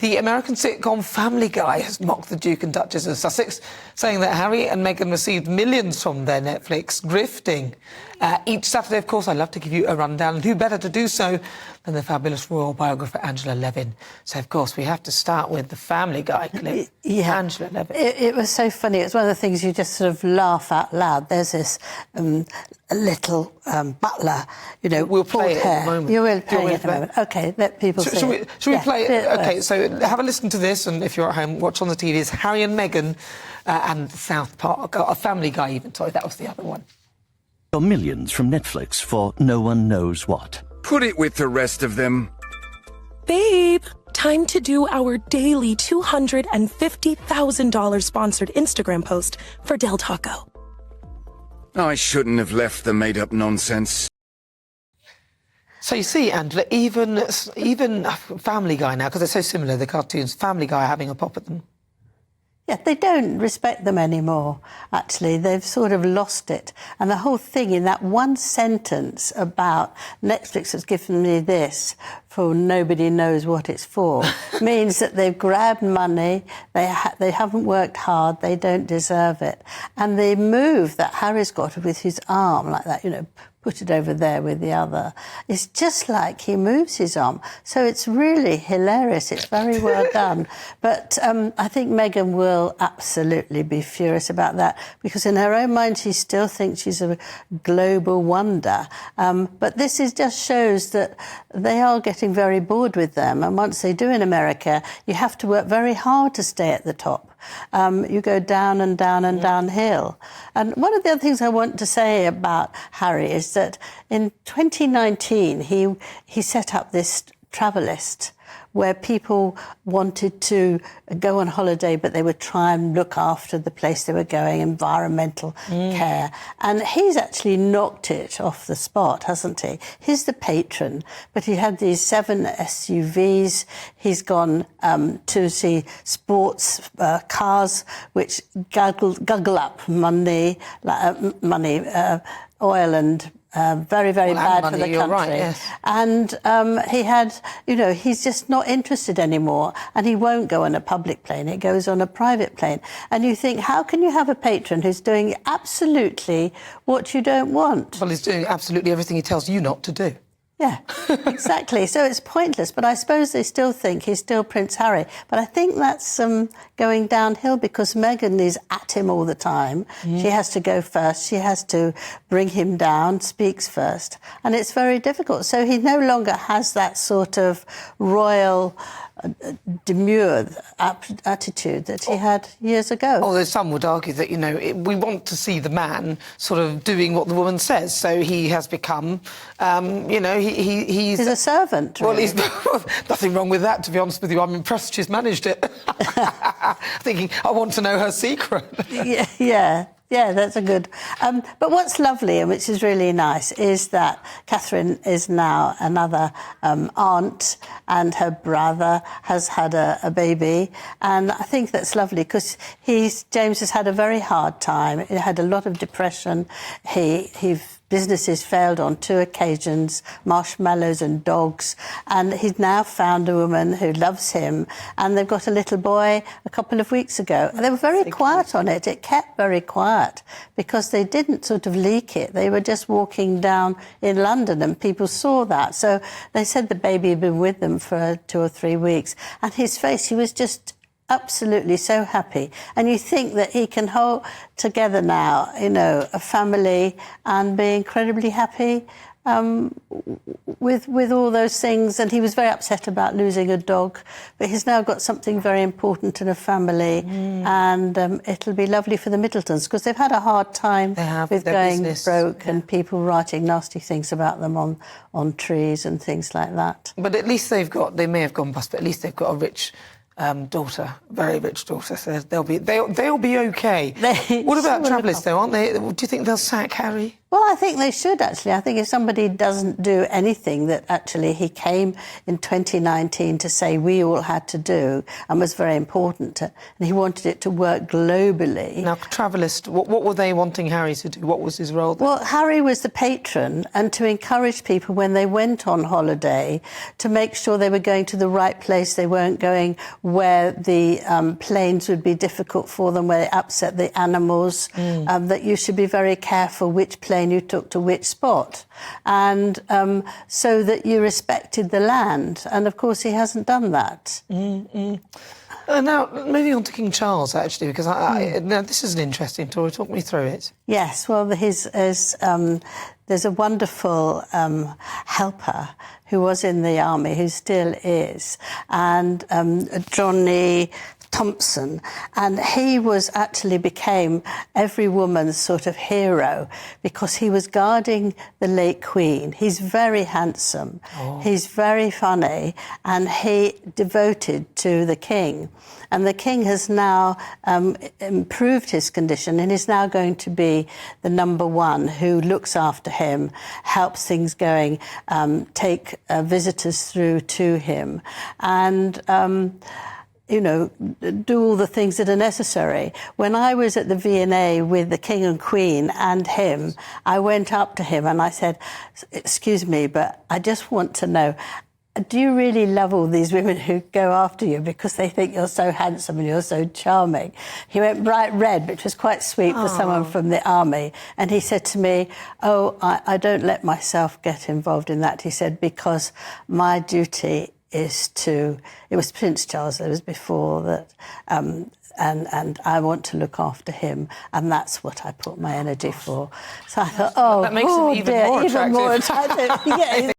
The American sitcom Family Guy has mocked the Duke and Duchess of Sussex, saying that Harry and Meghan received millions from their Netflix grifting. Each Saturday, of course, I love to give you a rundown, and who better to do so than the fabulous royal biographer Angela Levin. So, of course, we have to start with the Family Guy clip. Yeah. Angela Levin. It was so funny. It's one of the things you just sort of laugh out loud. There's this little butler, you know, we'll play it at the moment. You will play it at the moment. OK, let people see it. Should we play it? OK, so have a listen to this, and if you're at home, watch on the TV. It's Harry and Meghan and South Park, a Family Guy even. Sorry, that was the other one. Millions from Netflix for no one knows what. Put it with the rest of them. Babe, time to do our daily $250,000 sponsored Instagram post for Del Taco. I shouldn't have left the made-up nonsense. So you see, Angela, even Family Guy now, because they're so similar, the cartoons, Family Guy having a pop at them. Yeah, they don't respect them anymore, actually. They've sort of lost it. And the whole thing in that one sentence about Netflix has given me this for nobody knows what it's for means that they've grabbed money, they haven't worked hard, they don't deserve it. And the move that Harry's got with his arm like that, you know, put it over there with the other. It's just like he moves his arm. So it's really hilarious. It's very well done. But I think Meghan will absolutely be furious about that because in her own mind she still thinks she's a global wonder. But this just shows that they are getting very bored with them. And once they do in America, you have to work very hard to stay at the top. You go down and down and downhill. And one of the other things I want to say about Harry is that in 2019 he set up this travel list where people wanted to go on holiday, but they would try and look after the place they were going, environmental care. And he's actually knocked it off the spot, hasn't he? He's the patron, but he had these 7 SUVs. He's gone to see sports cars, which guggle up money, oil and very, very bad for the country. Right, yes. And he had, you know, he's just not interested anymore and he won't go on a public plane, he goes on a private plane. And you think, how can you have a patron who's doing absolutely what you don't want? Well, he's doing absolutely everything he tells you not to do. Yeah, exactly. So it's pointless. But I suppose they still think he's still Prince Harry. But I think that's going downhill because Meghan is at him all the time. She has to go first. She has to bring him down, speaks first. And it's very difficult. So he no longer has that sort of royal demure attitude that he had years ago. Although some would argue that, you know, we want to see the man sort of doing what the woman says. So he has become, you know, he's a servant. Well, really. he's nothing wrong with that, to be honest with you. I'm impressed she's managed it. Thinking, I want to know her secret. Yeah, that's a good... but what's lovely, and which is really nice, is that Catherine is now another aunt and her brother has had a baby. And I think that's lovely because James has had a very hard time. He had a lot of depression. His businesses failed on 2 occasions, marshmallows and dogs. And he's now found a woman who loves him. And they've got a little boy a couple of weeks ago. They were very quiet on it. It kept very quiet because they didn't sort of leak it. They were just walking down in London and people saw that. So they said the baby had been with them for 2 or 3 weeks. And his face, he was just absolutely so happy. And you think that he can hold together now, you know, a family and be incredibly happy with all those things. And he was very upset about losing a dog, but he's now got something very important in a family. And it'll be lovely for the Middletons because they've had a hard time with going broke and people writing nasty things about them on trees and things like that. But at least they may have gone bust, but at least they've got a rich daughter, very rich daughter, so they'll be okay. What about Travellers, though, aren't they? Do you think they'll sack Harry? Well, I think they should, actually. I think if somebody doesn't do anything that actually he came in 2019 to say we all had to do and was very important, and he wanted it to work globally. Now, Travelist, what were they wanting Harry to do? What was his role there? Well, Harry was the patron, and to encourage people when they went on holiday to make sure they were going to the right place. They weren't going where the planes would be difficult for them, where they upset the animals, that you should be very careful which plane you took to which spot, and so that you respected the land. And of course he hasn't done that. Now, moving on to King Charles, actually, because now this is an interesting story. Talk me through it. Yes, well, there's a wonderful helper who was in the army, who still is, and Johnny Thompson, and he became every woman's sort of hero because he was guarding the late Queen. He's very handsome, he's very funny, and he devoted to the King. And the King has now improved his condition and is now going to be the #1 who looks after him, helps things going, take visitors through to him, and do all the things that are necessary. When I was at the V&A with the King and Queen and him, I went up to him and I said, "Excuse me, but I just want to know, do you really love all these women who go after you because they think you're so handsome and you're so charming?" He went bright red, which was quite sweet for someone from the army. And he said to me, "Oh, I don't let myself get involved in that." He said, "Because my duty is to..." It was Prince Charles, it was before that, and I want to look after him, and that's what I put my energy for. So I thought, that makes him even more attractive. Yeah,